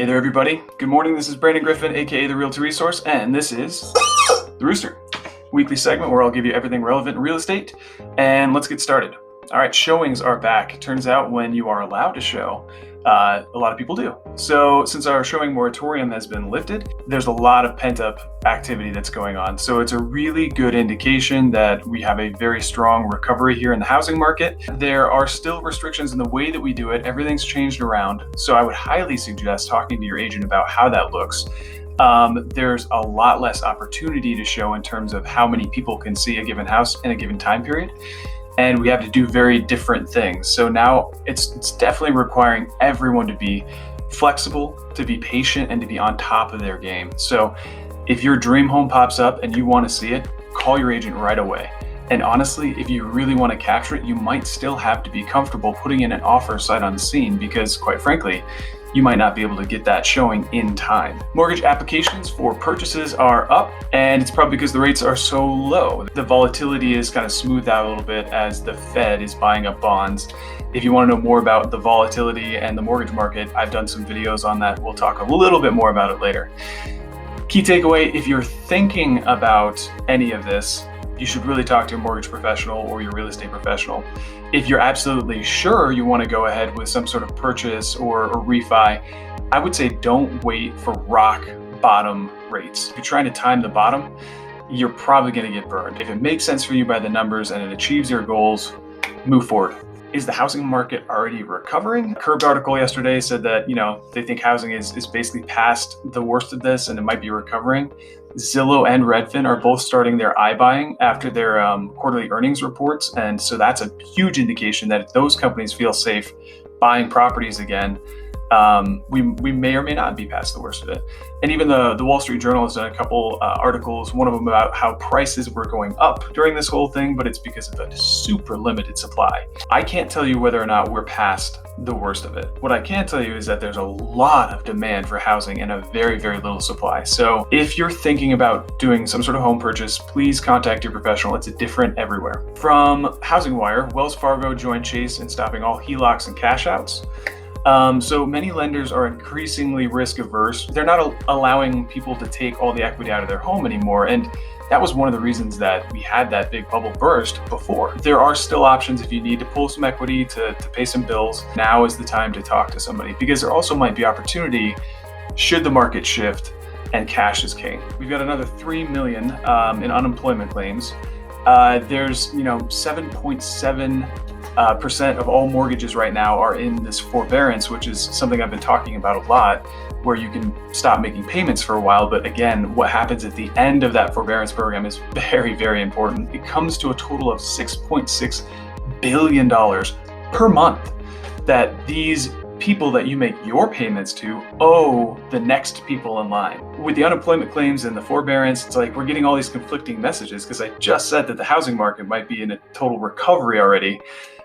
Hey there, everybody. Good morning. This is Brandon Griffin, aka the Realty Resource, and this is The Rooster, weekly segment where I'll give you everything relevant in real estate. And let's get started. All right, showings are back. Turns out when you are allowed to show, a lot of people do. So since our showing moratorium has been lifted, there's a lot of pent-up activity that's going on. So it's a really good indication that we have a very strong recovery here in the housing market. There are still restrictions in the way that we do it. Everything's changed around. So I would highly suggest talking to your agent about how that looks. There's a lot less opportunity to show in terms of how many people can see a given house in a given time period. And we have to do very different things. So now it's definitely requiring everyone to be flexible, to be patient, and to be on top of their game. So if your dream home pops up and you want to see it, call your agent right away. And honestly, if you really want to capture it, you might still have to be comfortable putting in an offer sight unseen because, quite frankly, you might not be able to get that showing in time. Mortgage applications for purchases are up, and it's probably because the rates are so low. The volatility is kind of smoothed out a little bit as the Fed is buying up bonds. If you want to know more about the volatility and the mortgage market, I've done some videos on that. We'll talk a little bit more about it later. Key takeaway, if you're thinking about any of this, you should really talk to your mortgage professional or your real estate professional. If you're absolutely sure you want to go ahead with some sort of purchase or refi, I would say don't wait for rock bottom rates. If you're trying to time the bottom, you're probably going to get burned. If it makes sense for you by the numbers and it achieves your goals, move forward. Is the housing market already recovering? A Curbed article yesterday said that, they think housing is basically past the worst of this and it might be recovering. Zillow and Redfin are both starting their iBuying after their quarterly earnings reports. And so that's a huge indication that if those companies feel safe buying properties again, we may or may not be past the worst of it. And even the Wall Street Journal has done a couple articles, one of them about how prices were going up during this whole thing, but it's because of the super limited supply. I can't tell you whether or not we're past the worst of it. What I can tell you is that there's a lot of demand for housing and a very, very little supply. So if you're thinking about doing some sort of home purchase, please contact your professional. It's different everywhere. From Housing Wire, Wells Fargo joined Chase in stopping all HELOCs and cash outs. So many lenders are increasingly risk averse. They're not allowing people to take all the equity out of their home anymore. And that was one of the reasons that we had that big bubble burst before. There are still options if you need to pull some equity to pay some bills. Now is the time to talk to somebody because there also might be opportunity should the market shift and cash is king. We've got another 3 million in unemployment claims. There's 7.7% of all mortgages right now are in this forbearance, which is something I've been talking about a lot, where you can stop making payments for a while. But again, what happens at the end of that forbearance program is very, very important. It comes to a total of $6.6 billion per month that these people that you make your payments to owe the next people in line. With the unemployment claims and the forbearance, it's like we're getting all these conflicting messages because I just said that the housing market might be in a total recovery already.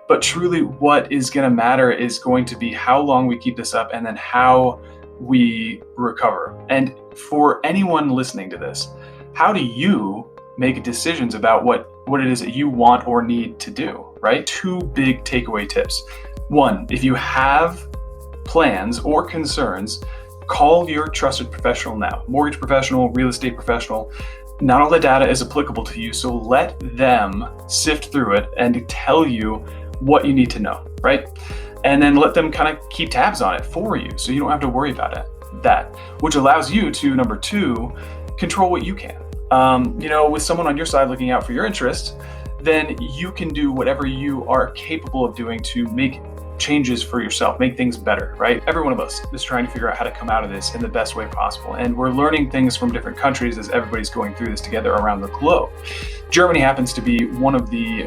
But truly what is going to matter is going to be how long we keep this up and then how we recover. And for anyone listening to this, how do you make decisions about what it is that you want or need to do, right? 2 big takeaway tips. 1, if you have plans or concerns, call your trusted professional now. Mortgage professional, real estate professional. Not all the data is applicable to you, so let them sift through it and tell you what you need to know, right? And then let them kind of keep tabs on it for you so you don't have to worry about that, which allows you to, number 2, control what you can. With someone on your side looking out for your interests, then you can do whatever you are capable of doing to make changes for yourself, make things better, right? Every one of us is trying to figure out how to come out of this in the best way possible. And we're learning things from different countries as everybody's going through this together around the globe. Germany happens to be one of the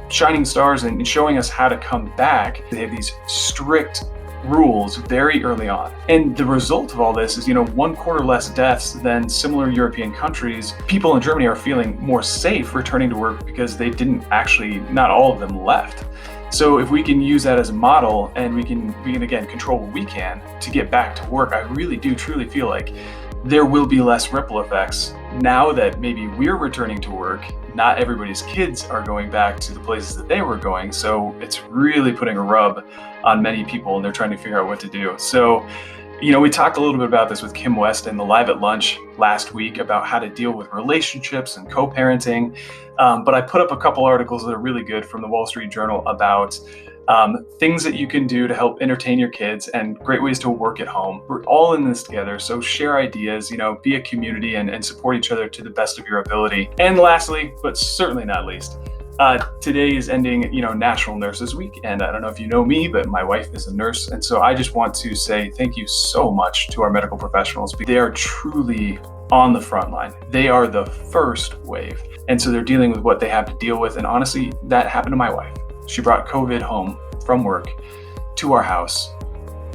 shining stars in showing us how to come back. They have these strict rules very early on. And the result of all this is, 1/4 less deaths than similar European countries. People in Germany are feeling more safe returning to work because they didn't actually, not all of them left. So if we can use that as a model and we can again control what we can to get back to work, I really do truly feel like there will be less ripple effects now that maybe we're returning to work. Not everybody's kids are going back to the places that they were going. So it's really putting a rub on many people and they're trying to figure out what to do. So We talked a little bit about this with Kim West in the Live at Lunch last week about how to deal with relationships and co-parenting. But I put up a couple articles that are really good from the Wall Street Journal about things that you can do to help entertain your kids and great ways to work at home. We're all in this together, so share ideas, be a community and support each other to the best of your ability. And lastly, but certainly not least, today is ending, National Nurses Week. And I don't know if you know me, but my wife is a nurse. And so I just want to say thank you so much to our medical professionals. They are truly on the front line. They are the first wave. And so they're dealing with what they have to deal with. And honestly, that happened to my wife. She brought COVID home from work to our house.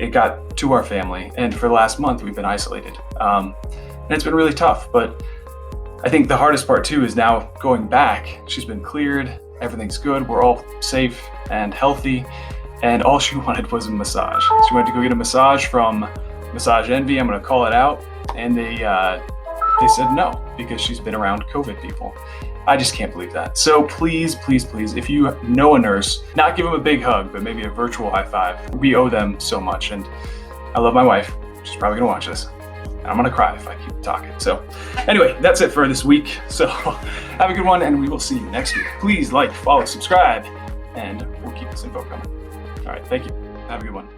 It got to our family. And for the last month, we've been isolated. And it's been really tough. But I think the hardest part too is now going back. She's been cleared, everything's good, we're all safe and healthy, and all she wanted was a massage. She wanted to go get a massage from Massage Envy, I'm gonna call it out, and they said no, because she's been around COVID people. I just can't believe that. So please, please, please, if you know a nurse, not give them a big hug, but maybe a virtual high five. We owe them so much, and I love my wife. She's probably gonna watch this. I'm gonna cry if I keep talking. So anyway, that's it for this week. So have a good one, and we will see you next week. Please like, follow, subscribe, and we'll keep this info coming. All right, thank you. Have a good one.